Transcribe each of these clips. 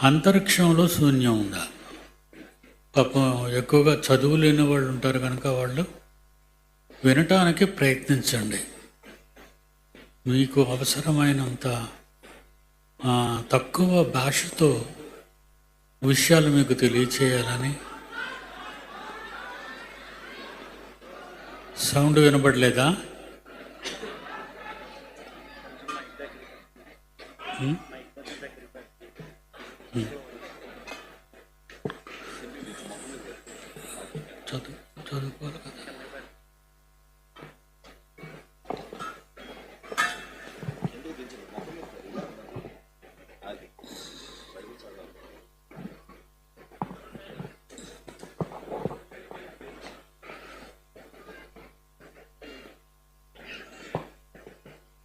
అంతరిక్షంలో శూన్యం ఉందా? పాపం ఎక్కువగా చదువు లేని వాళ్ళు ఉంటారు కనుక వాళ్ళు వినటానికి ప్రయత్నించండి. మీకు అవసరమైనంత తక్కువ భాషతో విషయాలు మీకు తెలియచేయాలని. సౌండ్ వినబడలేదా? చదువుకోవాలి కదా.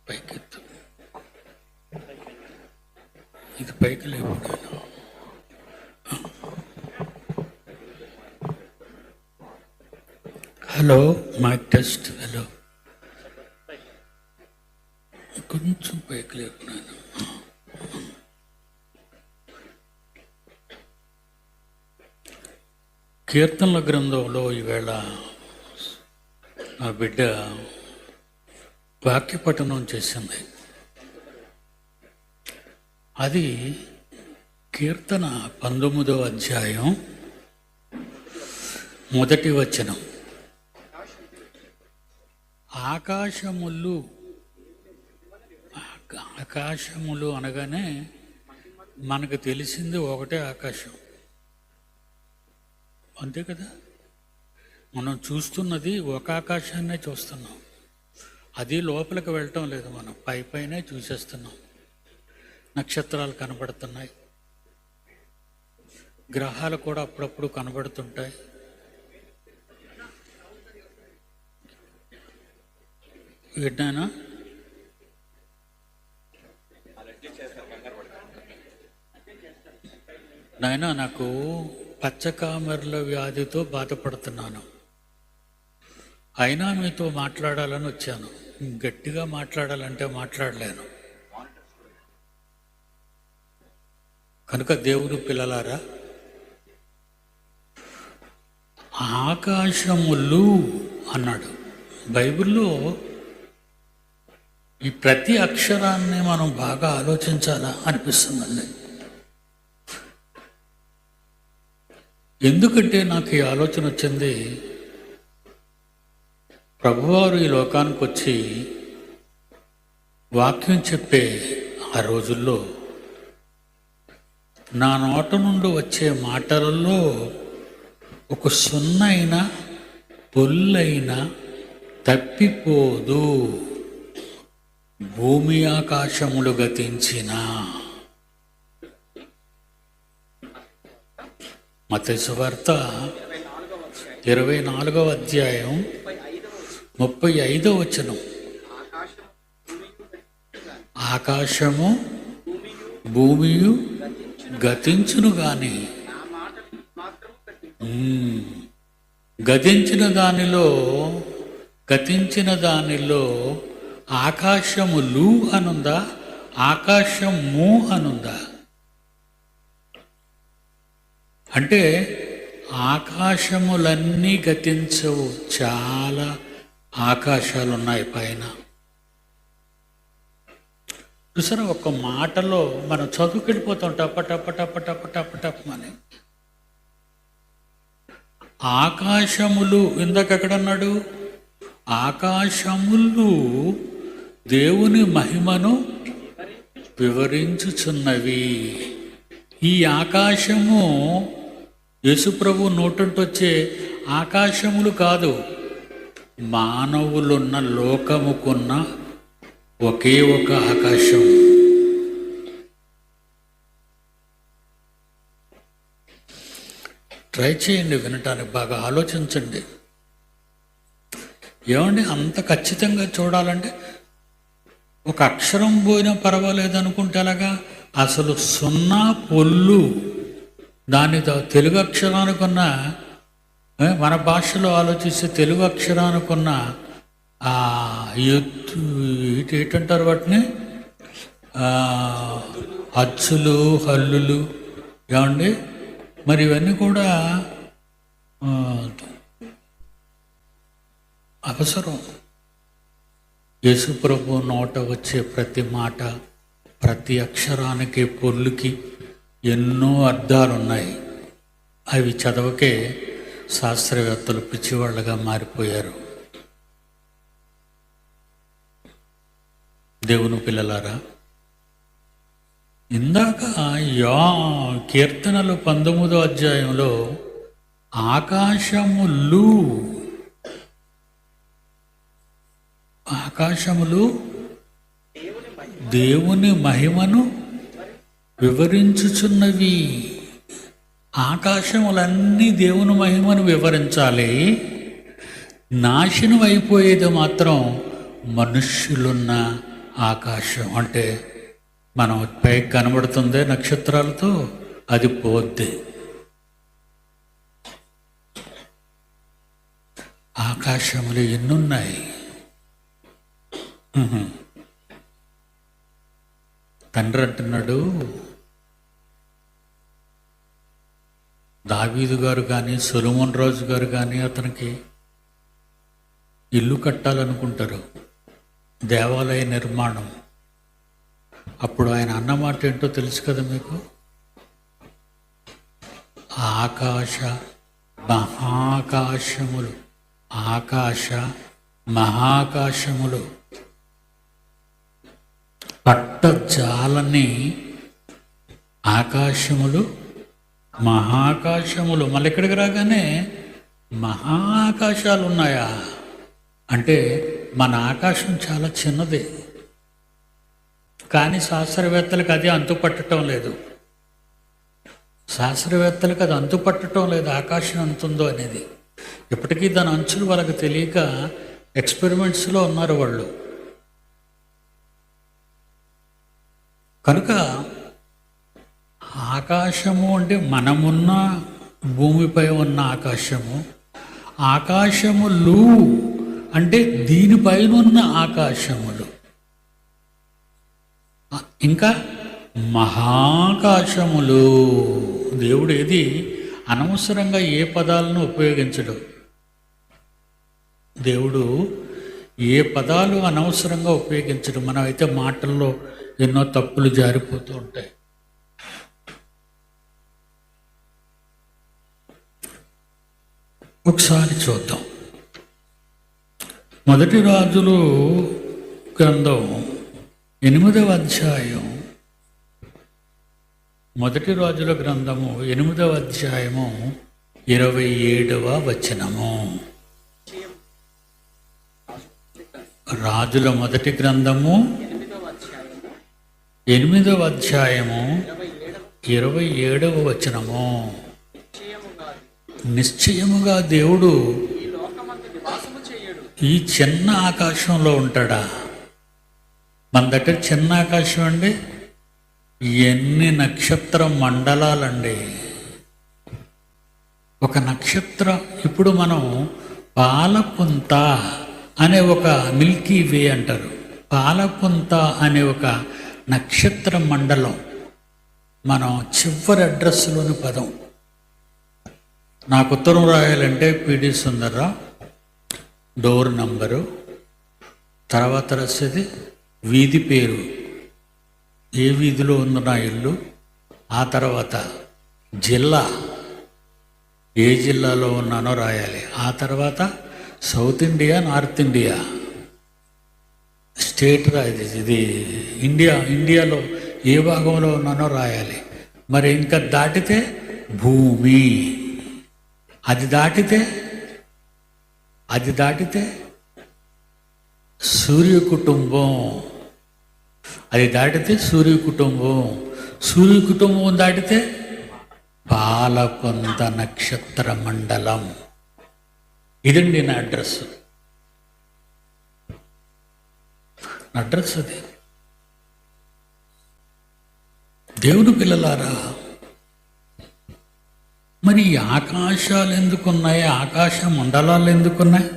పైకెత్తు, ఇది పైకి లేకుండా. Hello, mic test. హలో, కొంచెం పైకి లేకున్నాను. కీర్తనల గ్రంథంలో ఈవేళ నా బిడ్డ వాక్యపఠనం చేసింది. అది కీర్తన 19వ అధ్యాయం 1వ వచనం. ఆకాశములు అనగానే మనకు తెలిసింది ఒకటే ఆకాశం, అంతే కదా. మనం చూస్తున్నది ఒక ఆకాశాన్నే చూస్తున్నాం. అది లోపలికి వెళ్ళటం లేదు, మనం పైనే చూసేస్తున్నాం. నక్షత్రాలు కనబడుతున్నాయి, గ్రహాలు కూడా అప్పుడప్పుడు కనబడుతుంటాయి. విన్నానా? నాయనా, నాకు పచ్చకామెర్ల వ్యాధితో బాధపడుతున్నాను, అయినా మీతో మాట్లాడాలని వచ్చాను. గట్టిగా మాట్లాడాలంటే మాట్లాడలేను. కనుక దేవుడు పిల్లలారా, ఆకాశములు అన్నాడు. బైబిల్లో ఈ ప్రతి అక్షరాన్ని మనం బాగా ఆలోచించాలా అనిపిస్తుందండి. ఎందుకంటే నాకు ఈ ఆలోచన వచ్చింది, ప్రభువారు ఈ లోకానికి వచ్చి వాక్యం చెప్పే ఆ రోజుల్లో నా నోట నుండి వచ్చే మాటలలో ఒక సున్నైనా పొల్లైనా తప్పిపోదు. భూమి ఆకాశములు గతించిన. మత్తయి సువార్త 24వ అధ్యాయం 35వ వచనం. ఆకాశము భూమియు గతించును గాని గతించిన దానిలో ఆకాశములు అనుందా, ఆకాశము అనుందా? అంటే ఆకాశములన్నీ గతించవు, చాలా ఆకాశాలు ఉన్నాయి పైన. చూసారా, ఒక మాటలో మనం చదువుకెళ్ళిపోతాం టపటపటపటపటపటపటపని. ఆకాశములు ఇందాకెక్కడన్నాడు? ఆకాశములు దేవుని మహిమను వివరించుచున్నవి. ఈ ఆకాశము యేసుప్రభు నోటంటొచ్చే ఆకాశములు కాదు, మానవులున్న లోకముకున్న ఒకే ఒక ఆకాశం. ట్రై చేయండి, వినటానికి బాగా ఆలోచించండి. ఏమండి, అంత ఖచ్చితంగా చూడాలంటే ఒక అక్షరం పోయినా పర్వాలేదు అనుకుంటే అలాగా? అసలు సున్నా పొల్లు దాని తెలుగు అక్షరానికున్న, మన భాషలో ఆలోచిస్తే తెలుగు అక్షరానికున్న ఎత్తు ఏంటంటారు వాటిని, అచ్చులు హల్లులు ఏమండి? మరి ఇవన్నీ కూడా ఆ, అవసరం. యేసుప్రభు నోట వచ్చే ప్రతి మాట, ప్రతి అక్షరానికి, పొర్లుకి ఎన్నో అర్థాలు ఉన్నాయి. అవి చదవకే శాస్త్రవేత్తలు పిచ్చివాళ్ళగా మారిపోయారు. దేవుని పిల్లలారా, ఇందాక కీర్తనలు 19వ అధ్యాయంలో ఆకాశములు దేవుని మహిమను వివరించుచున్నవి. ఆకాశములన్నీ దేవుని మహిమను వివరించాలి. నాశనం అయిపోయేది మాత్రం మనుష్యులున్న ఆకాశం. అంటే మనం పైకి కనబడుతుందే నక్షత్రాలతో, అది పోద్ది. ఆకాశములు ఎన్నున్నాయి. తండ్రి అంటున్నాడు, దావీదు గారు కానీ సొలొమోన్ రాజు గారు కానీ అతనికి ఇల్లు కట్టాలనుకుంటారు, దేవాలయ నిర్మాణం. అప్పుడు ఆయన అన్నమాట ఏంటో తెలుసు కదా మీకు? మహాకాశములు, ఆకాశ మహాకాశములు పట్టజాలని ఆకాశములు, మహాకాశములు. మళ్ళీ ఇక్కడికి రాగానే మహాకాశాలు ఉన్నాయా అంటే మన ఆకాశం చాలా చిన్నది. కానీ శాస్త్రవేత్తలకు అది అంతుపట్టడం లేదు. శాస్త్రవేత్తలకు అది అంతుపట్టడం లేదు, ఆకాశం ఎంతుందో అనేది. ఇప్పటికీ దాని అంచులు వాళ్ళకి తెలియక ఎక్స్పెరిమెంట్స్లో ఉన్నారు వాళ్ళు. కనుక ఆకాశము అంటే మనమున్న భూమిపై ఉన్న ఆకాశము, ఆకాశములు అంటే దీనిపైన ఉన్న ఆకాశములు, ఇంకా మహాకాశములు. దేవుడు ఏది అనవసరంగా ఏ పదాలను ఉపయోగించడు. దేవుడు ఏ పదాలు అనవసరంగా ఉపయోగించడు. మనం అయితే మాటల్లో ఎన్నో తప్పులు జారిపోతూ ఉంటాయి. ఒకసారి చూద్దాం. మొదటి రాజులు గ్రంథం 8వ అధ్యాయం, మొదటి రాజుల గ్రంథము 8వ అధ్యాయము 27వ వచనము. రాజుల మొదటి గ్రంథము 8వ అధ్యాయము 27వ వచనము. నిశ్చయముగా దేవుడు ఈ చిన్న ఆకాశంలో ఉంటాడా? మన దగ్గర చిన్న ఆకాశం అండి, ఎన్ని నక్షత్ర మండలాలండి. ఒక నక్షత్రం, ఇప్పుడు మనం పాలపుంత అనే ఒక మిల్కీ వే అంటారు, పాలపుంత అనే ఒక నక్షత్ర మండలం మనం చివరి అడ్రస్లోని పదం. నాకు ఉత్తరం రాయాలంటే పిడి సుందర్రావు, డోర్ నంబరు, తర్వాత రాసేది వీధి పేరు, ఏ వీధిలో ఉంది నా ఇల్లు, ఆ తర్వాత జిల్లా, ఏ జిల్లాలో ఉన్నానో రాయాలి, ఆ తర్వాత south India, north India, state ఇది ఇండియాలో ఏ భాగంలో ఉన్నానో రాయాలి. మరి ఇంకా దాటితే భూమి, అది దాటితే సూర్య కుటుంబం, అది దాటితే సూర్య కుటుంబం దాటితే పాలకొంత నక్షత్ర మండలం. ఇదండి నా అడ్రస్. అది. దేవుని పిల్లలారా, మరి ఈ ఆకాశాలు ఎందుకున్నాయి? ఆకాశ మండలాలు ఎందుకున్నాయి?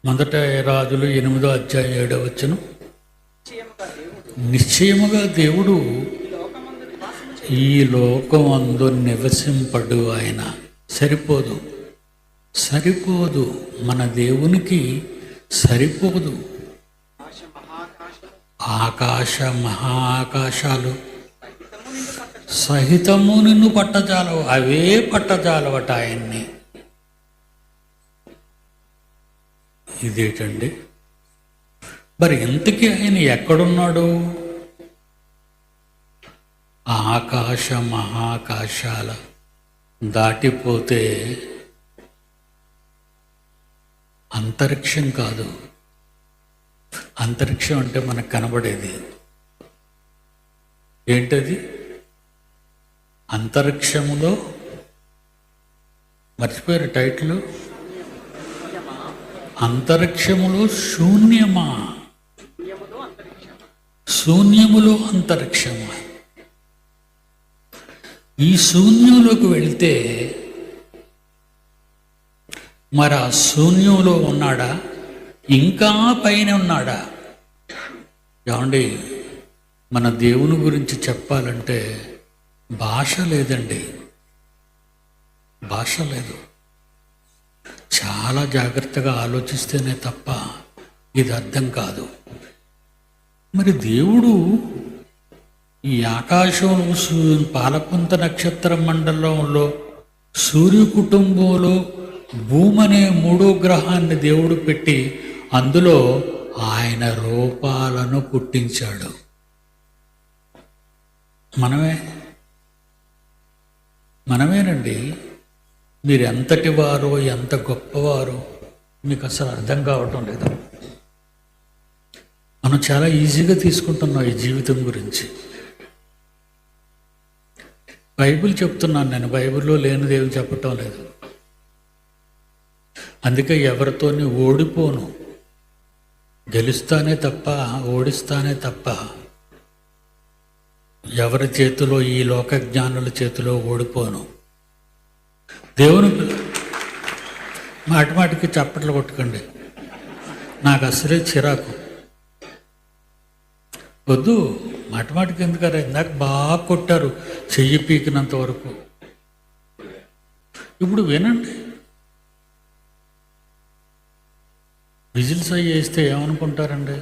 మొదట రాజులు 8వ అధ్యాయం 7వ వచనం. నిశ్చయముగా దేవుడు ఈ లోకమందు నివసింపడు ఆయన. సరిపోదు, సరిపోదు. మన దేవునికి సరిపోదు. ఆకాశ మహాకాశాలు సహితము నిన్ను పట్టజాలవు. అవే పట్టజాలవట ఆయన్ని. ఇదేటండి మరి ఇంతకీ ఆయన ఎక్కడున్నాడు? ఆకాశ మహాకాశాల దాటిపోతే అంతరిక్షం కాదు. అంతరిక్షం అంటే మనకు కనబడేది ఏంటది? అంతరిక్షములో మర్చిపోయారు టైటిల్. అంతరిక్షములో శూన్యమా? శూన్యములో అంతరిక్షమా? ఈ శూన్యంలోకి వెళితే మరి ఆ శూన్యంలో ఉన్నాడా? ఇంకా పైన ఉన్నాడా? ఏమండి, మన దేవుని గురించి చెప్పాలంటే భాష లేదండి. భాష లేదు. చాలా జాగ్రత్తగా ఆలోచిస్తేనే తప్ప ఇది అర్థం కాదు. మరి దేవుడు ఈ ఆకాశంలో పాలపుంత నక్షత్ర మండలంలో సూర్య కుటుంబంలో భూమి అనే 3వ గ్రహాన్ని దేవుడు పెట్టి అందులో ఆయన రూపాలను పుట్టించాడు. మనమేనండి. మీరు ఎంతటి వారో, ఎంత గొప్పవారో మీకు అసలు అర్థం కావటం లేదు. మనం చాలా ఈజీగా తీసుకుంటున్నాం ఈ జీవితం గురించి. బైబిల్ చెప్తున్నాను నేను, బైబిల్లో లేనిది ఏమి చెప్పటం లేదు. అందుకే ఎవరితోని ఓడిపోను. గెలుస్తానే తప్ప, ఓడిస్తానే తప్ప ఎవరి చేతిలో, ఈ లోక జ్ఞానుల చేతిలో ఓడిపోను. దేవుని మాటికి చప్పట్లు కొట్టుకోండి. నాకు అసలే చిరాకు. వద్దు, మాటికి ఎందుకరా? ఇందాక బాగా కొట్టారు చెయ్యి పీకినంత వరకు. ఇప్పుడు వినండి. విజిల్స్ అయ్యి వేస్తే ఏమనుకుంటారండి?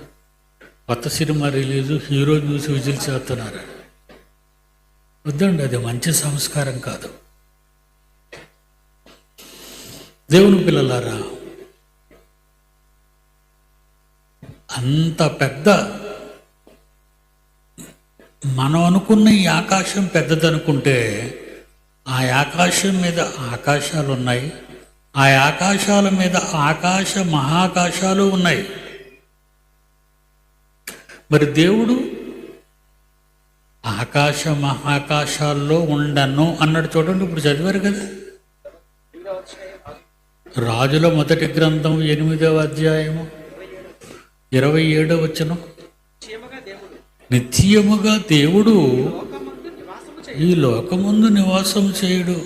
కొత్త సినిమా రిలీజు, హీరో చూసి విజిల్స్ వేస్తున్నారు. వద్దండి, అది మంచి సంస్కారం కాదు. దేవుని పిల్లలారా, అంత పెద్ద మనం అనుకున్న ఈ ఆకాశం పెద్దదనుకుంటే ఆ ఆకాశం మీద ఆకాశాలు ఉన్నాయి. ఆ ఆకాశాల మీద ఆకాశ మహాకాశాలు ఉన్నాయి. మరి దేవుడు ఆకాశ మహాకాశాల్లో ఉండను అన్నాడు. చూడండి, ఇప్పుడు చదివారు కదా. రాజుల మొదటి గ్రంథం 8వ అధ్యాయము 27వ వచనం. నిత్యముగా దేవుడు ఈ లోకముందు నివాసం చేయుడు.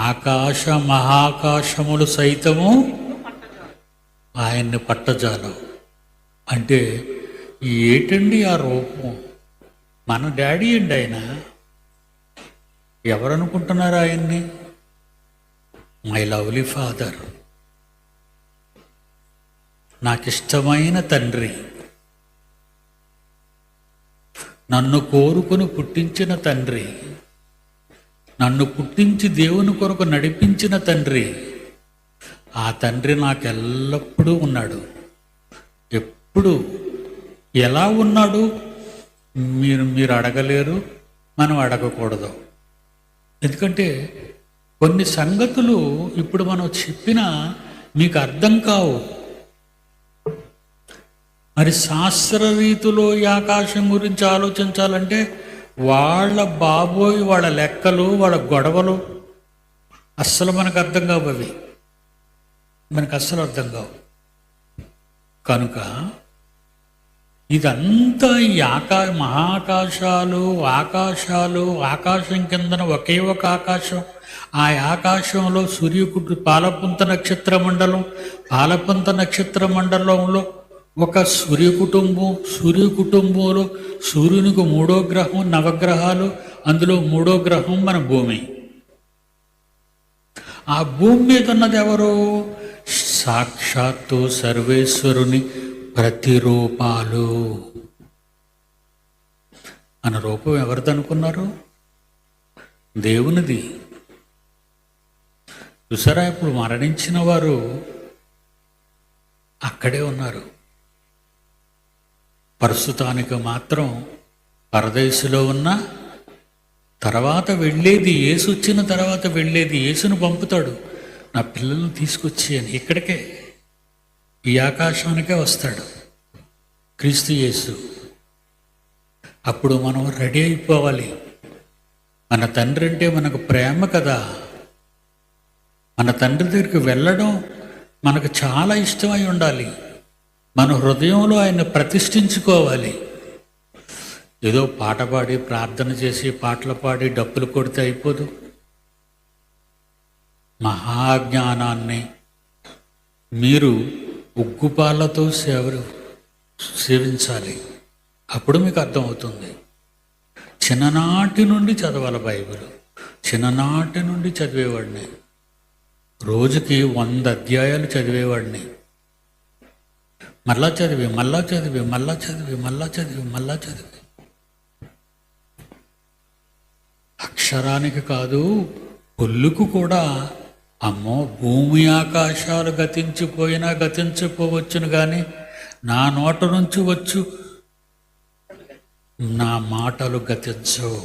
ఆకాశ మహాకాశములు సైతము ఆయన్ని పట్టజాలవు. అంటే ఏటండి ఆ రూపం? మన డాడీ అండి ఆయన. ఎవరనుకుంటున్నారు ఆయన్ని? మై లవ్లీ ఫాదర్, నాకిష్టమైన తండ్రి, నన్ను కోరుకుని పుట్టించిన తండ్రి, నన్ను పుట్టించి దేవుని కొరకు నడిపించిన తండ్రి. ఆ తండ్రి నాకు ఎల్లప్పుడూ ఉన్నాడు. ఎప్పుడు ఎలా ఉన్నాడు మీరు అడగలేరు, మనం అడగకూడదు. ఎందుకంటే కొన్ని సంగతులు ఇప్పుడు మనం చెప్పినా మీకు అర్థం కావు. మరి శాస్త్ర రీతిలో ఈ ఆకాశం గురించి ఆలోచించాలంటే వాళ్ళ బాబోయ్, వాళ్ళ లెక్కలు, వాళ్ళ గొడవలు అస్సలు మనకు అర్థం కావు. అవి మనకు అస్సలు అర్థం కావు. కనుక ఇదంతా ఈ మహాకాశాలు, ఆకాశం కిందన ఒకే ఒక ఆకాశం. ఆ ఆకాశంలో సూర్యకుడు పాలపుంత నక్షత్ర మండలం, పాలపుంత నక్షత్ర మండలంలో ఒక సూర్య కుటుంబంలో సూర్యునికి 3వ గ్రహం నవగ్రహాలు, అందులో 3వ గ్రహం మన భూమి. ఆ భూమి మీద ఉన్నది ఎవరు? సాక్షాత్తు సర్వేశ్వరుని ప్రతిరూపాలు. మన రూపం ఎవరిది అనుకున్నారు? దేవునిది. చూసారా, ఇప్పుడు మరణించిన వారు అక్కడే ఉన్నారు. ప్రస్తుతానికి మాత్రం పరదేశంలో ఉన్న, తర్వాత వెళ్ళేది యేసు, వచ్చిన తర్వాత వెళ్ళేది యేసును పంపుతాడు. నా పిల్లలను తీసుకొచ్చి అని ఇక్కడికే, ఈ ఆకాశానికే వస్తాడు క్రీస్తు యేసు. అప్పుడు మనం రెడీ అయిపోవాలి. మన తండ్రి అంటే మనకు ప్రేమ కదా. మన తండ్రి దగ్గరికి వెళ్ళడం మనకు చాలా ఇష్టమై ఉండాలి. మన హృదయంలో ఆయన ప్రతిష్ఠించుకోవాలి. ఏదో పాట పాడి, ప్రార్థన చేసి, పాటలు పాడి, డప్పులు కొడితే అయిపోదు. మహాజ్ఞానాన్ని మీరు ఉగ్గుపాలతో సేవించాలి. అప్పుడు మీకు అర్థమవుతుంది. చిన్ననాటి నుండి చదవాలి బైబిల్. చిన్ననాటి నుండి చదివేవాడిని. రోజుకి 100 అధ్యాయాలు చదివేవాడిని. మళ్ళా చదివి మళ్ళా చదివి మళ్ళా చదివి మళ్ళా చదివి మళ్ళా చదివి, అక్షరానికి కాదు పొల్లుకు కూడా. అమ్మో, భూమి ఆకాశాలు గతించిపోయినా గతించిపోవచ్చును కానీ నా నోట నుంచి వచ్చు నా మాటలు గతించవు.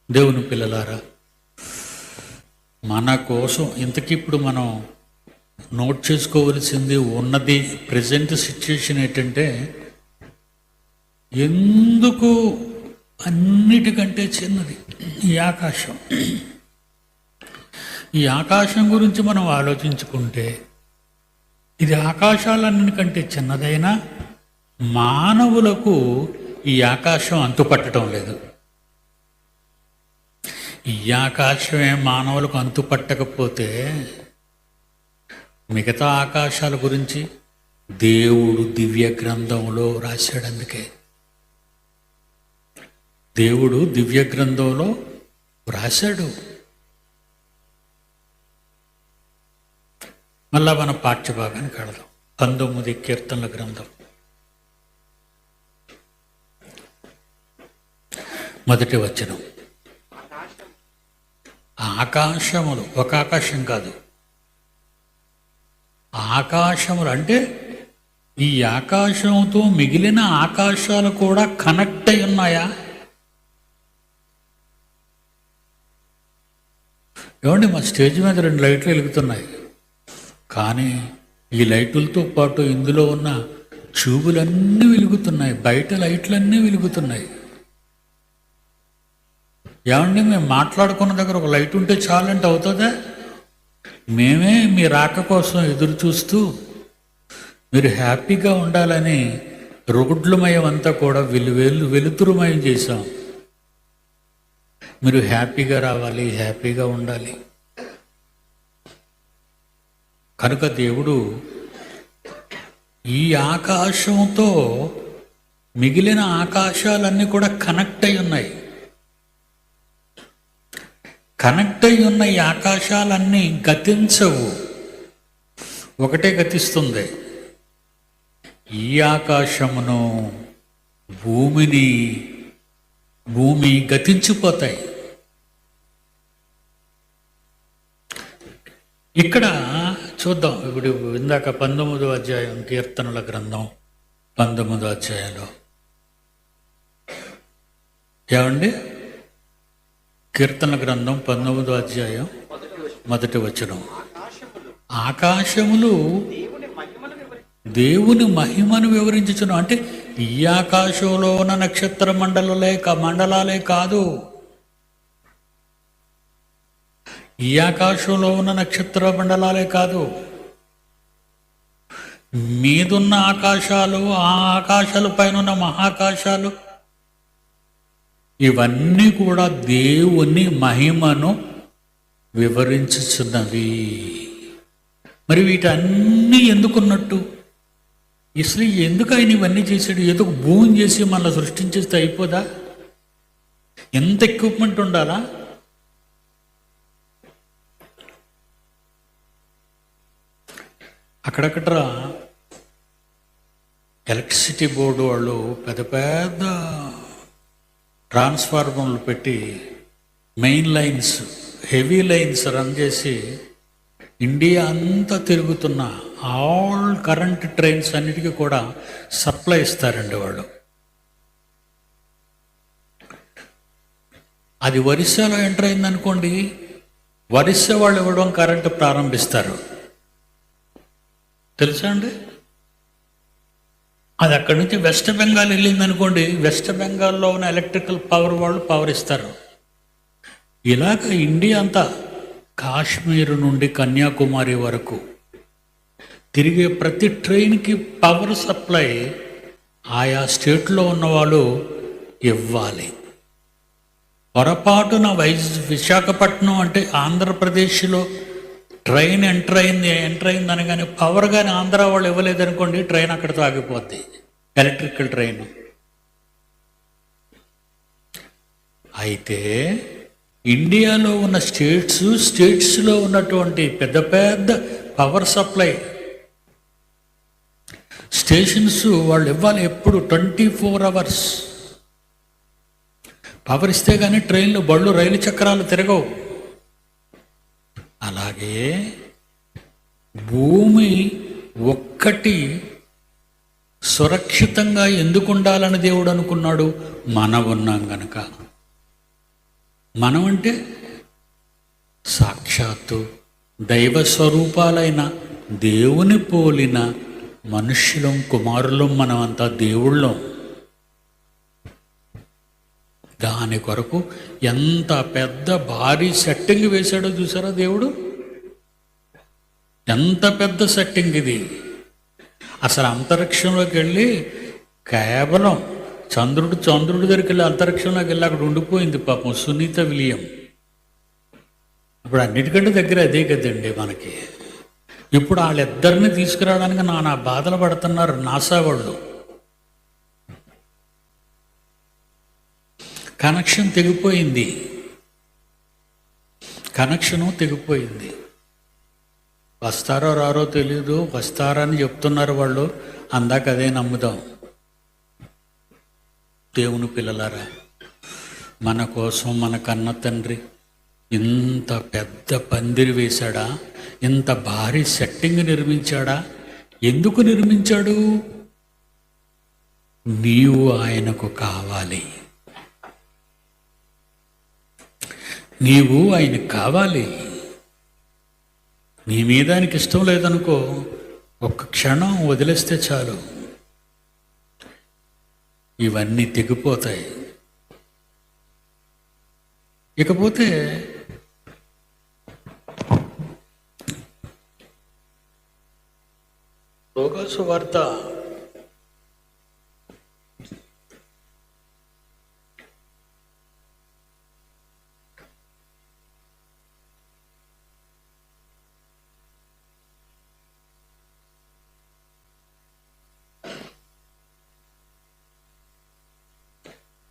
దేవుని పిల్లలారా, మన కోసం ఇంతకిప్పుడు మనం నోట్ చేసుకోవలసింది ఉన్నది. ప్రజెంట్ సిచ్యుయేషన్ ఏంటంటే, ఎందుకు అన్నిటికంటే చిన్నది ఈ ఆకాశం. ఈ ఆకాశం గురించి మనం ఆలోచించుకుంటే, ఇది ఆకాశాలన్నిటికంటే చిన్నదైనా మానవులకు ఈ ఆకాశం అంతుపట్టడం లేదు. ఈ ఆకాశమే మానవులకు అంతుపట్టకపోతే మిగతా ఆకాశాల గురించి దేవుడు దివ్య గ్రంథంలో రాశాడు. అందుకే దేవుడు దివ్య గ్రంథంలో రాశాడు. మళ్ళా మన పాఠ్యభాగానికి వెళదాం. 19 కీర్తనల గ్రంథం, మొదటి వచనం. ఆకాశములు, ఒక ఆకాశం కాదు, ఆకాశములు అంటే ఈ ఆకాశంతో మిగిలిన ఆకాశాలు కూడా కనెక్ట్ అయి ఉన్నాయా? ఏమండి, మా స్టేజ్ మీద 2 లైట్లు వెలుగుతున్నాయి, కానీ ఈ లైట్లతో పాటు ఇందులో ఉన్న ట్యూబులన్నీ వెలుగుతున్నాయి, బయట లైట్లన్నీ వెలుగుతున్నాయి. ఏమండి, మేము మాట్లాడుకున్న దగ్గర ఒక లైట్ ఉంటే చాలంటే అవుతుందా? మేమే మీ రాక కోసం ఎదురు చూస్తూ మీరు హ్యాపీగా ఉండాలని రోడ్లమయం అంతా కూడా వెలుతురుమయం చేశాం. మీరు హ్యాపీగా రావాలి, హ్యాపీగా ఉండాలి. కనుక దేవుడు ఈ ఆకాశంతో మిగిలిన ఆకాశాలన్నీ కూడా కనెక్ట్ అయి ఉన్నాయి. కనెక్ట్ అయి ఉన్న ఈ ఆకాశాలన్నీ గతించవు, ఒకటే గతిస్తుంది. ఈ ఆకాశమును భూమి గతించిపోతాయి. ఇక్కడ చూద్దాం. ఇప్పుడు ఇందాక 19వ అధ్యాయం కీర్తనల గ్రంథం 19వ అధ్యాయంలో ఏమండి, కీర్తన గ్రంథం 19వ అధ్యాయం మొదటి వచనం. ఆకాశములు దేవుని మహిమను వివరించుచును. అంటే ఈ ఆకాశంలో ఉన్న నక్షత్ర మండలాలే కాదు, ఈ ఆకాశంలో ఉన్న నక్షత్ర మండలాలే కాదు, మీదున్న ఆకాశాలు, ఆ ఆకాశాల పైన ఉన్న మహాకాశాలు, ఇవన్నీ కూడా దేవుని మహిమను వివరించుచున్నవి. మరి వీటన్నీ ఎందుకున్నట్టు? అసలు ఎందుకు ఆయన ఇవన్నీ చేశాడు? ఏదో ఒక భూమిని చేసి మళ్ళీ సృష్టించేస్తే అయిపోదా? ఎంత ఎక్విప్మెంట్ ఉండాలా? అక్కడక్కడ ఎలక్ట్రిసిటీ బోర్డు వాళ్ళు పెద్ద పెద్ద ట్రాన్స్ఫార్మర్లు పెట్టి main lines, heavy lines run చేసి ఇండియా అంతా తిరుగుతున్న ఆల్ కరెంట్ ట్రైన్స్ అన్నిటికీ కూడా సప్లై ఇస్తారండి వాళ్ళు. అది ఒరిస్సాలో ఎంటర్ అయిందనుకోండి, ఒరిస్సా వాళ్ళు ఇవ్వడం కరెంటు ప్రారంభిస్తారు. తెలుసా అండి? అది అక్కడి నుంచి వెస్ట్ బెంగాల్ వెళ్ళిందనుకోండి, వెస్ట్ బెంగాల్లో ఉన్న ఎలక్ట్రికల్ పవర్ వాళ్ళు పవర్ ఇస్తారు. ఇలాగ ఇండియా అంతా కాశ్మీర్ నుండి కన్యాకుమారి వరకు తిరిగే ప్రతి ట్రైన్కి పవర్ సప్లై ఆయా స్టేట్లో ఉన్నవాళ్ళు ఇవ్వాలి. పొరపాటున విశాఖపట్నం అంటే ఆంధ్రప్రదేశ్లో ట్రైన్ ఎంటర్ అయింది అనగానే పవర్ కానీ ఆంధ్ర వాళ్ళు ఇవ్వలేదనుకోండి, ట్రైన్ అక్కడితో ఆగిపోద్ది, ఎలక్ట్రికల్ ట్రైన్. అయితే ఇండియాలో ఉన్న స్టేట్స్లో ఉన్నటువంటి పెద్ద పెద్ద పవర్ సప్లై స్టేషన్స్ వాళ్ళు ఇవ్వాలి. ఎప్పుడు 24 hours పవర్ ఇస్తే కానీ ట్రైన్లు, బళ్ళు, రైలు చక్రాలు తిరగవు. అలాగే భూమి ఒక్కటి సురక్షితంగా ఎందుకు ఉండాలని దేవుడు అనుకున్నాడు? మనం ఉన్నాం గనక. మనం అంటే సాక్షాత్తు దైవ స్వరూపాలైన దేవుని పోలిన మనుష్యులం, కుమారులం, మనమంతా దేవుళ్ళం. దాని కొరకు ఎంత పెద్ద భారీ సెట్టింగ్ వేశాడో చూసారా దేవుడు? ఎంత పెద్ద సెట్టింగ్ ఇది! అసలు అంతరిక్షంలోకి వెళ్ళి కేవలం చంద్రుడి దగ్గరికి వెళ్ళి అంతరిక్షంలోకి వెళ్ళి అక్కడ ఉండిపోయింది పాపం సునీత విలియం. ఇప్పుడు అన్నిటికంటే దగ్గర అదే కదండి మనకి. ఇప్పుడు వాళ్ళిద్దరిని తీసుకురావడానికి నానా బాధలు పడుతున్నారు నాసా వాళ్ళు. కనెక్షను తెగిపోయింది. వస్తారో రారో తెలీదు, వస్తారని చెప్తున్నారు వాళ్ళు. అందాక అదే నమ్ముదాం. దేవుని పిల్లలారా, మన కోసం మన కన్న తండ్రి ఇంత పెద్ద పందిరి వేశాడా? ఇంత భారీ సెట్టింగ్ నిర్మించాడా? ఎందుకు నిర్మించాడు? నీవు ఆయనకు కావాలి. నీవు ఆయనకు కావాలి. నీ మీద ఆయనకి ఇష్టం లేదనుకో, ఒక్క క్షణం వదిలేస్తే చాలు, ఇవన్నీ తెగిపోతాయి. ఇకపోతే లోకాసు వార్త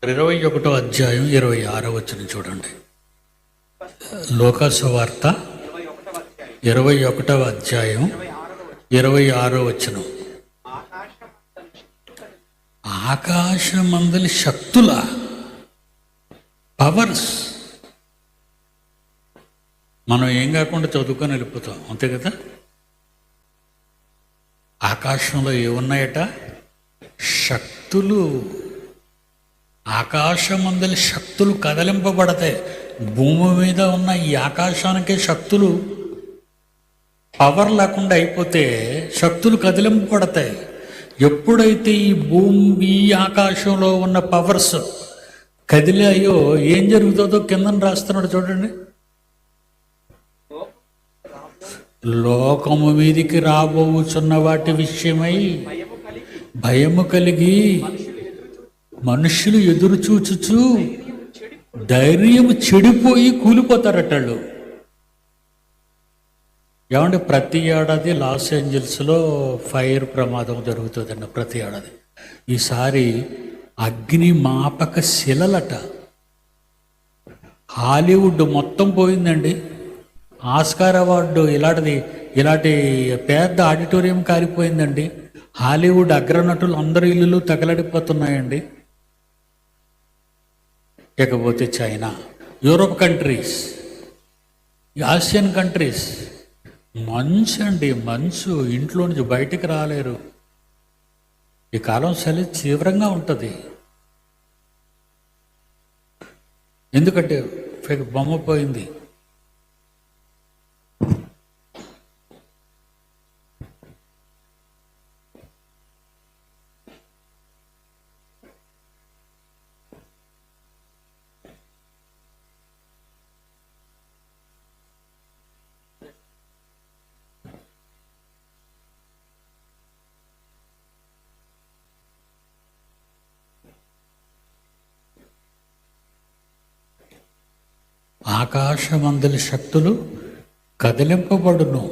21వ అధ్యాయం 26వ వచనం చూడండి. లోకాసు వార్త 21వ అధ్యాయం 26వ వచనం. ఆకాశమందలి శక్తుల పవర్స్. మనం ఏం కాకుండా చదువుకొని వెళ్ళిపోతాం, అంతే కదా? ఆకాశంలో ఏమున్నాయట? శక్తులు. ఆకాశమందలి శక్తులు కదలింపబడతాయి. భూమి మీద ఉన్న ఈ ఆకాశానికే శక్తులు పవర్ లేకుండా అయిపోతే శక్తులు కదిలింపబడతాయి. ఎప్పుడైతే ఈ ఆకాశంలో ఉన్న పవర్స్ కదిలాయో ఏం జరుగుతుందో కింద రాస్తున్నాడు చూడండి. లోకము మీదికి రాబోచున్న వాటి విషయమై భయము కలిగి మనుషులు ఎదురు చూచుచు ధైర్యం చెడిపోయి కూలిపోతారట. ఏమంటే ప్రతి ఏడాది లాస్ ఏంజల్స్లో ఫైర్ ప్రమాదం జరుగుతుందండి ప్రతి ఏడాది. ఈసారి అగ్నిమాపక శిలలట. హాలీవుడ్ మొత్తం పోయిందండి. ఆస్కార్ అవార్డు ఇలాంటి పెద్ద ఆడిటోరియం కాలిపోయిందండి. హాలీవుడ్ అగ్రనటులు అందరి ఇల్లులు తగలడిపోతున్నాయండి. ఇకపోతే China, Europe countries, Asian countries, మంచు అండి, మంచు, ఇంట్లో నుంచి బయటికి రాలేరు. ఈ కాలం చలి తీవ్రంగా ఉంటుంది. ఎందుకంటే బొమ్మ పోయింది. ఆకాశమందలి శక్తులు కదిలింపబడును.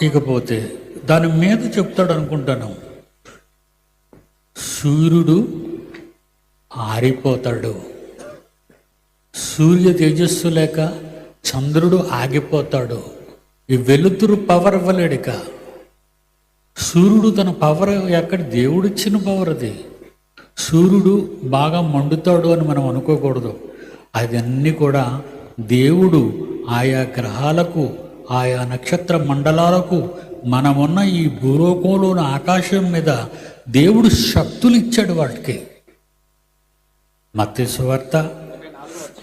ఇకపోతే దాని మీద చెప్తాడు అనుకుంటాను, సూర్యుడు ఆరిపోతాడు. సూర్య తేజస్సు లేక చంద్రుడు ఆగిపోతాడు. ఈ వెలుతురు పవర్ ఇవ్వలేడిక. సూర్యుడు తన పవర్ ఎక్కడ, దేవుడిచ్చిన పవర్ అది. సూర్యుడు బాగా మండుతాడు అని మనం అనుకోకూడదు. అదన్నీ కూడా దేవుడు ఆయా గ్రహాలకు, ఆయా నక్షత్ర మండలాలకు, మనమున్న ఈ భూలోకంలోని ఆకాశం మీద దేవుడు శక్తులు ఇచ్చాడు వాటికి. మత్తయి సువార్త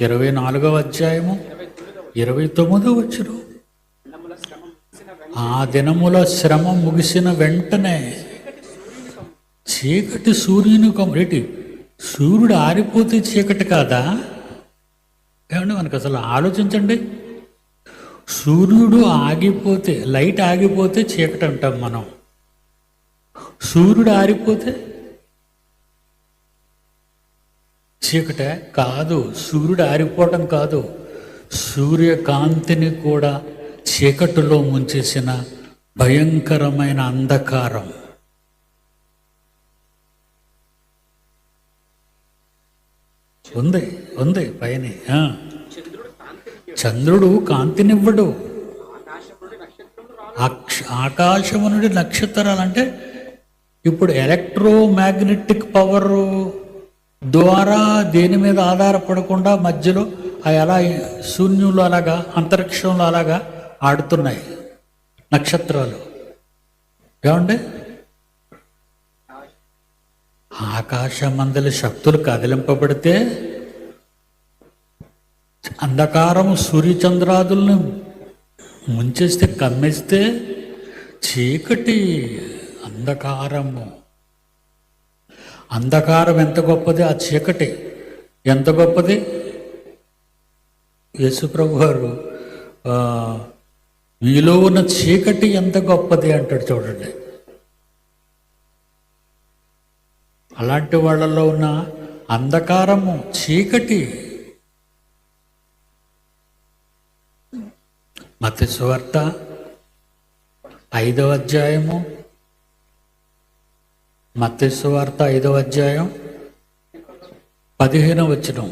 24వ అధ్యాయము 29వ వచనం, ఆ దినముల శ్రమ ముగిసిన వెంటనే చీకటి సూర్యుని కమ్మేటి. సూర్యుడు ఆరిపోతే చీకటి కాదా? ఏమండి, మనకు అసలు ఆలోచించండి. సూర్యుడు ఆగిపోతే, లైట్ ఆగిపోతే చీకటి అంటాం మనం. సూర్యుడు ఆరిపోతే చీకటే కాదు. సూర్యుడు ఆరిపోవటం కాదు, సూర్యకాంతిని కూడా చీకటిలో ముంచేసిన భయంకరమైన అంధకారం. ఉంది పైన. చంద్రుడు కాంతినివ్వడు. ఆకాశము నుండి నక్షత్రాలు అంటే ఇప్పుడు ఎలక్ట్రోమాగ్నెటిక్ పవర్ ద్వారా దేని మీద ఆధారపడకుండా మధ్యలో అలా శూన్యంలో అలాగా, అంతరిక్షంలో అలాగా ఆడుతున్నాయి నక్షత్రాలు. ఏమండి, ఆకాశమందలి శక్తులు కదిలింపబడితే, అంధకారము సూర్యచంద్రాదులను ముంచేస్తే, కమ్మేస్తే, చీకటి, అంధకారం ఎంత గొప్పది, ఆ చీకటి ఎంత గొప్పది. యేసుప్రభు గారు మీలో ఉన్న చీకటి ఎంత గొప్పది అంటాడు చూడండి. అలాంటి వాళ్ళలో ఉన్న అంధకారము, చీకటి. మత్తయి సువార్త 5వ అధ్యాయము, మత్తయి సువార్త 5వ అధ్యాయం 15వ వచనం,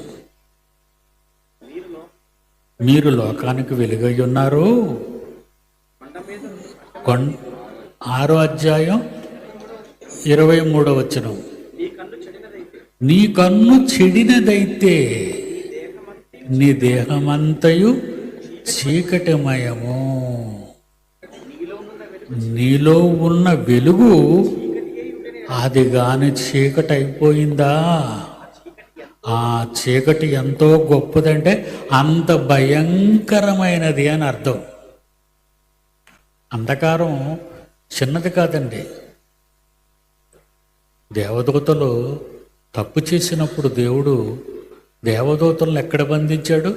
మీరు లోకానికి వెలుగై ఉన్నారు. 6వ అధ్యాయం 23వ వచనం, నీ కన్ను చెడినదైతే నీ దేహమంతయు చీకటిమయము, నీలో ఉన్న వెలుగు అది గాని చీకటి అయిపోయిందా, ఆ చీకటి ఎంతో గొప్పదంటే అంత భయంకరమైనది అని అర్థం. అంధకారం చిన్నది కాదండి. దేవదూతలు తప్పు చేసినప్పుడు దేవుడు దేవదూతలను ఎక్కడ బంధించాడు?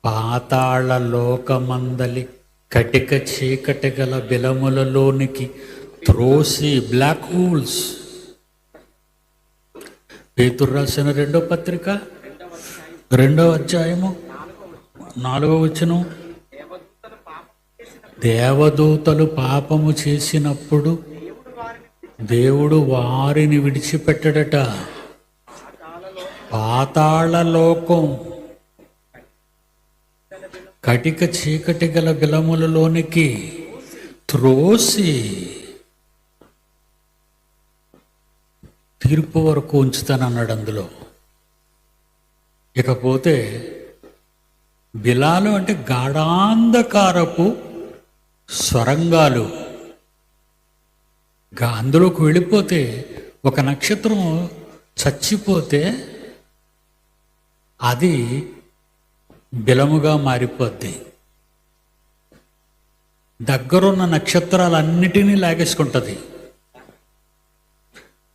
పాతాళ లోకమందలి కటిక చీకటి గల బిలములలోనికి త్రోసి, బ్లాక్ హోల్స్. పేతురు రాసిన 2వ పత్రిక 2వ అధ్యాయము 4వ వచనం, దేవదూతలు పాపము చేసినప్పుడు దేవుడు వారిని విడిచిపెట్టడట. పాతాళ లోకం కటిక చీకటి గల బిలములలోనికి త్రోసి తీర్పు వరకు ఉంచుతానన్నాడు అందులో. ఇకపోతే బిలాలు అంటే గాఢాంధకారపు స్వరంగాలు. అందులోకి వెళ్ళిపోతే ఒక నక్షత్రం చచ్చిపోతే అది బిలముగా మారిపోద్ది. దగ్గరున్న నక్షత్రాలన్నిటినీ లాగేసుకుంటుంది.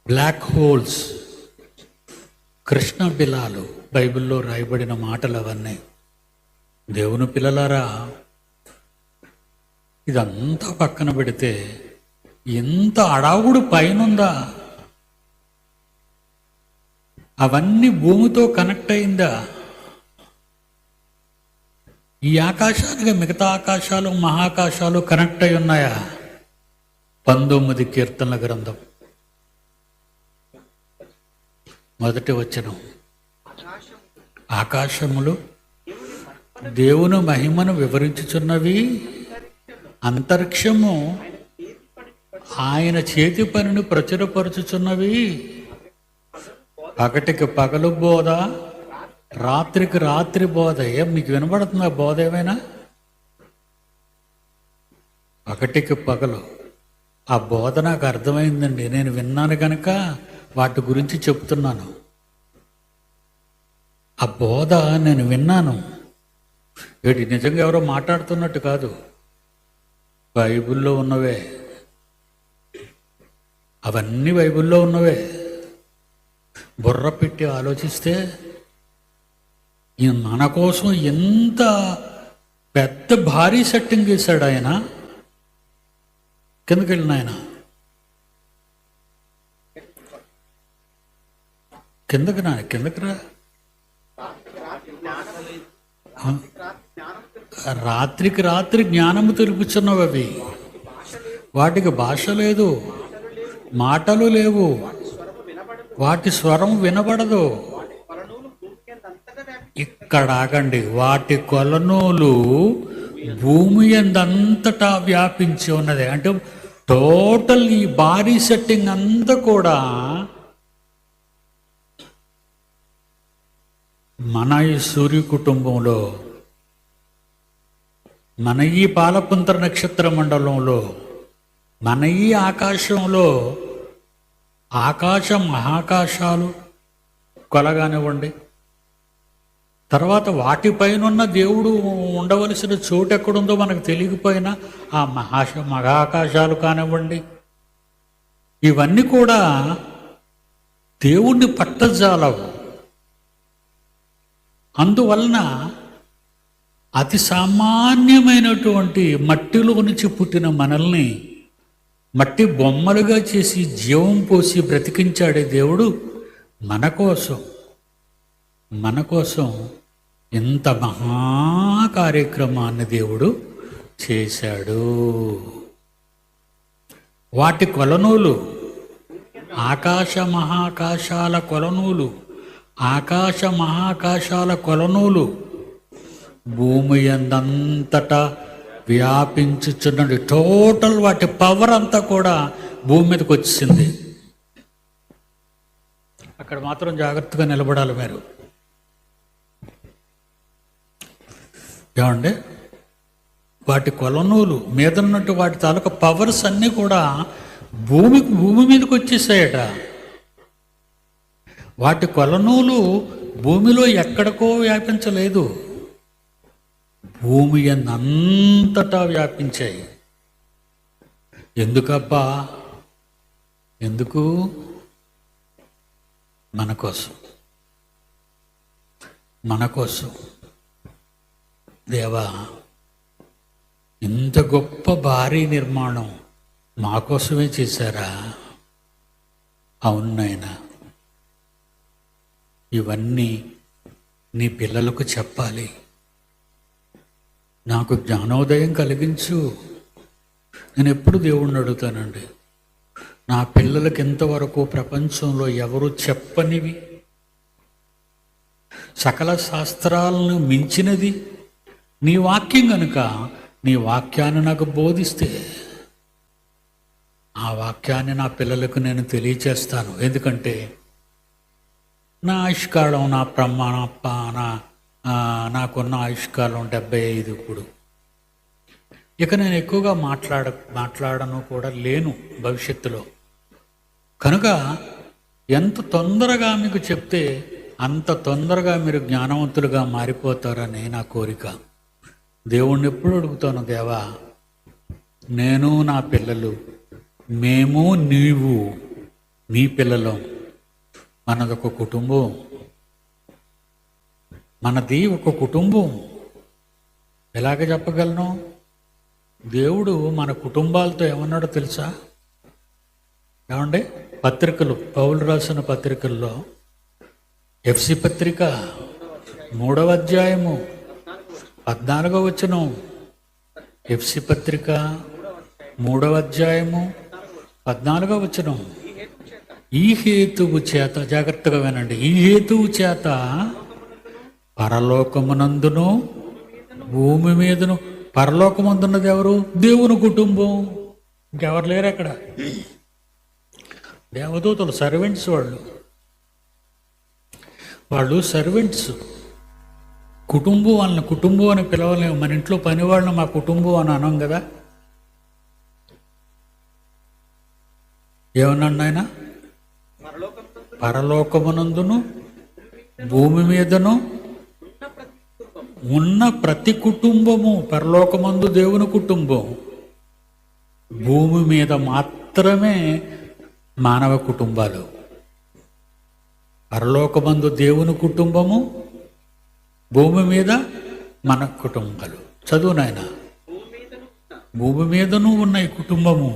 బ్లాక్ హోల్స్, కృష్ణ బిలాలు బైబిల్లో రాయబడిన మాటలు అవన్నీ. దేవుని పిల్లలారా, ఇదంతా పక్కన పెడితే ఎంత అడావుడు పైనుందా? అవన్నీ భూమితో కనెక్ట్ అయిందా? ఈ ఆకాశానికి మిగతా ఆకాశాలు, మహాకాశాలు కనెక్ట్ అయి ఉన్నాయా? 19 కీర్తనల గ్రంథం 1వ వచనం, ఆకాశములు దేవుని మహిమను వివరించుచున్నవి, అంతరిక్షము ఆయన చేతి పనిని ప్రచురపరుచుచున్నవి. పగటికి పగలు బోధ, రాత్రికి రాత్రి బోధ. మీకు వినబడుతుందా బోధ ఏమైనా? పగటికి పగలు ఆ బోధ నాకు అర్థమైందండి. నేను విన్నాను కనుక వాటి గురించి చెప్తున్నాను. ఆ బోధ నేను విన్నాను. వీటి నిజంగా ఎవరో మాట్లాడుతున్నట్టు కాదు, బైబిల్లో ఉన్నవే. అవన్నీ బైబిల్లో ఉన్నవే. బుర్ర పెట్టి ఆలోచిస్తే ఈయన మన కోసం ఎంత పెద్ద భారీ సెట్టింగ్ చేశాడు ఆయన. కిందకి వెళ్ళిన ఆయన కిందకి రా. రాత్రికి రాత్రి జ్ఞానము తెలుపుచున్నవి అవి. వాటికి భాష లేదు, మాటలు లేవు, వాటి స్వరం వినబడదు. ఇక్కడ ఆగండి. వాటి కొలనూలు భూమి అంతటా వ్యాపించి ఉన్నది. అంటే టోటల్ ఈ భారీ సెట్టింగ్ అంతా కూడా మన ఈ సూర్య కుటుంబంలో, మన ఈ పాలపుంత్ర నక్షత్ర మండలంలో, మన ఈ ఆకాశంలో, ఆకాశ మహాకాశాలు కొలగానివ్వండి, తర్వాత వాటిపైనున్న దేవుడు ఉండవలసిన చోటు ఎక్కడుందో మనకు తెలియకపోయినా ఆ మహాకాశాలు కానివ్వండి, ఇవన్నీ కూడా దేవుణ్ణి పట్టజాలవు. అందువలన అతి సామాన్యమైనటువంటి మట్టిలో నుంచి పుట్టిన మనల్ని మట్టి బొమ్మలుగా చేసి జీవం పోసి బ్రతికించాడే దేవుడు మన కోసం ఇంత మహా కార్యక్రమాన్ని దేవుడు చేశాడు. వాటి కొలనూలు, ఆకాశ మహాకాశాల కొలనూలు, ఆకాశ మహాకాశాల కొలనూలు భూమి అంతటా వ్యాపించుచున్నది. టోటల్ వాటి పవర్ అంతా కూడా భూమి మీదకి వచ్చింది. అక్కడ మాత్రం జాగ్రత్తగా నిలబడాలి మీరు. ఏమండి? వాటి కొలనూలు మీద ఉన్నట్టు వాటి తాలూకా పవర్స్ అన్నీ కూడా భూమి మీదకి వచ్చేసాయట. వాటి కొలనూలు భూమిలో ఎక్కడికో వ్యాపించలేదు, భూమి అంతటా వ్యాపించాయి. ఎందుకబ్బా? ఎందుకు? మన కోసం. దేవా, ఇంత గొప్ప భారీ నిర్మాణం మా కోసమే చేశారా? అవును నాయనా, ఇవన్నీ నీ పిల్లలకు చెప్పాలి. నాకు జ్ఞానోదయం కలిగించు. నేను ఎప్పుడు దేవుణ్ణి అడుగుతానండి, నా పిల్లలకి ఇంతవరకు ప్రపంచంలో ఎవరు చెప్పనివి, సకల శాస్త్రాలను మించినది నీ వాక్యం కనుక నీ వాక్యాన్ని నాకు బోధిస్తే ఆ వాక్యాన్ని నా పిల్లలకు నేను తెలియచేస్తాను. ఎందుకంటే నా ఆయుష్కాలం నాకున్న ఆయుష్కాలం 75 ఇప్పుడు. ఇక నేను ఎక్కువగా మాట్లాడను కూడా లేను భవిష్యత్తులో. కనుక ఎంత తొందరగా మీకు చెప్తే అంత తొందరగా మీరు జ్ఞానవంతులుగా మారిపోతారని నా కోరిక. దేవుణ్ణి ఎప్పుడు అడుగుతాను, దేవా నేను నా పిల్లలు, మేము నీవు నీ పిల్లలం, మనదొక కుటుంబం, మనది ఒక కుటుంబం. ఎలాగ చెప్పగలను? దేవుడు మన కుటుంబాలతో ఏమన్నాడో తెలుసా? ఏమండి, పత్రికలు పౌలు రాసిన పత్రికల్లో ఎఫ్సి పత్రిక 3వ అధ్యాయము 14వ వచనం, ఎఫ్సి పత్రిక 3వ అధ్యాయము 14వ వచనం, ఈ హేతువు చేత, జాగ్రత్తగా వినండి, ఈ హేతువు చేత పరలోకమునందును భూమి మీదను, పరలోకమందున్నది ఎవరు? దేవుని కుటుంబం. ఇంకెవరు లేరు అక్కడ. దేవదూతలు, సర్వెంట్స్, వాళ్ళు సర్వెంట్స్. కుటుంబం వాళ్ళని కుటుంబం అని పిలవలేము. మన ఇంట్లో పని వాళ్ళని మా కుటుంబం అని అనం కదా. ఏమన్నాడు ఆయన? పరలోకమునందును భూమి మీదను ఉన్న ప్రతి కుటుంబము, పరలోకమందు దేవుని కుటుంబం, భూమి మీద మాత్రమే మానవ కుటుంబాలు. పరలోకమందు దేవుని కుటుంబము, భూమి మీద మన కుటుంబాలు. చదువు నాయన. భూమి మీదను ఉన్న ఈ కుటుంబము,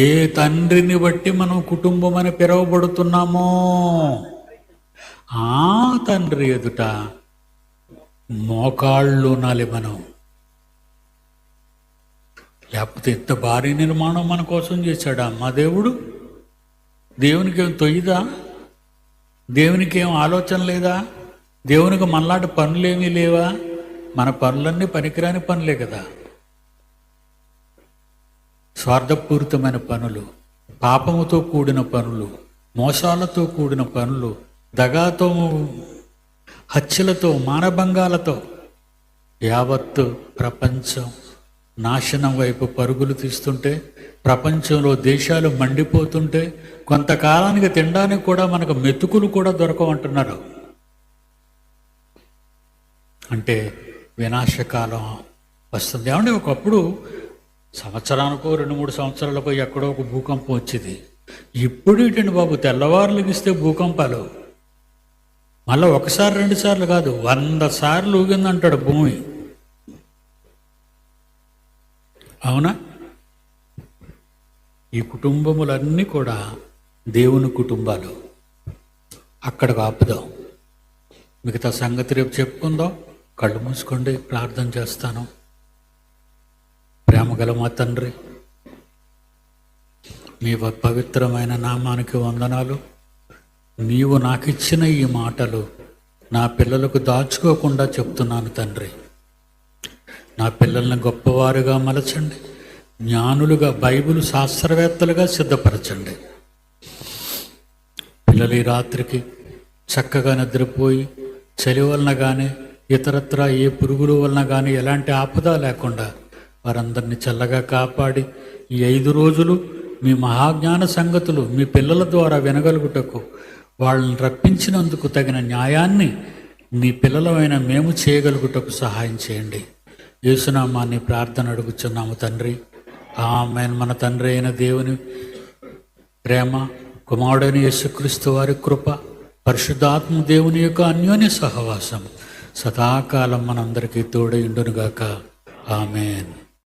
ఏ తండ్రిని బట్టి మనం కుటుంబం అని పిలువబడుతున్నామో ఆ తండ్రి ఎదుట మోకాళ్ళు నాలి మనం. లేకపోతే ఇంత భారీ నిర్మాణం మన కోసం చేశాడా మా దేవుడు? దేవునికి ఏం తొయ్యదా? దేవునికి ఏం ఆలోచన లేదా? దేవునికి మనలాంటి పనులేమీ లేవా? మన పనులన్నీ పనికిరాని పనులే కదా. స్వార్థపూరితమైన పనులు, పాపముతో కూడిన పనులు, మోసాలతో కూడిన పనులు, దగాతో, హత్యలతో, మానభంగాలతో యావత్తు ప్రపంచం నాశనం వైపు పరుగులు తీస్తుంటే, ప్రపంచంలో దేశాలు మండిపోతుంటే, కొంతకాలానికి తినడానికి కూడా మనకు మెతుకులు కూడా దొరకవంటున్నారు. అంటే వినాశకాలం వస్తుంది. ఏమంటే ఒకప్పుడు సంవత్సరానికో 2-3 సంవత్సరాలకో ఎక్కడో ఒక భూకంపం వచ్చేది. ఇప్పుడు ఏంటండి బాబు, తెల్లవారులకు ఇస్తే భూకంపాలు మళ్ళీ 1-2 సార్లు కాదు, 100 సార్లు ఊగిందంటాడు భూమి. అవునా? ఈ కుటుంబములన్నీ కూడా దేవుని కుటుంబాలు. అక్కడికి ఆపుదాం, మిగతా సంగతి రేపు చెప్పుకుందాం. కళ్ళు మూసుకోండి, ప్రార్థన చేస్తాను. ప్రేమగల మా తండ్రి, మీ పవిత్రమైన నామానికి వందనాలు. నీవు నాకిచ్చిన ఈ మాటలు నా పిల్లలకు దాచుకోకుండా చెప్తున్నాను తండ్రి. నా పిల్లల్ని గొప్పవారుగా మలచండి, జ్ఞానులుగా, బైబిల్ శాస్త్రవేత్తలుగా సిద్ధపరచండి. పిల్లలు ఈ రాత్రికి చక్కగా నిద్రపోయి, చలి వలన కానీ ఇతరత్ర ఏ పురుగుల వలన కానీ ఎలాంటి ఆపద లేకుండా వారందరినీ చల్లగా కాపాడి, ఈ 5 రోజులు మీ మహాజ్ఞాన సంగతులు మీ పిల్లల ద్వారా వినగలుగుటకు, వాళ్ళని రప్పించినందుకు తగిన న్యాయాన్ని నీ పిల్లలమైన మేము చేయగలుగుటకు సహాయం చేయండి. యేసునామాన్ని ప్రార్థన అడుగుచున్నాము తండ్రి, ఆమేన్. మన తండ్రి అయిన దేవుని ప్రేమ, కుమారుడైన యేసుక్రీస్తు వారి కృప, పరిశుద్ధాత్మ దేవుని యొక్క అన్యోన్య సహవాసం సదాకాలం మనందరికీ తోడై ఉండునుగాక. ఆమేన్.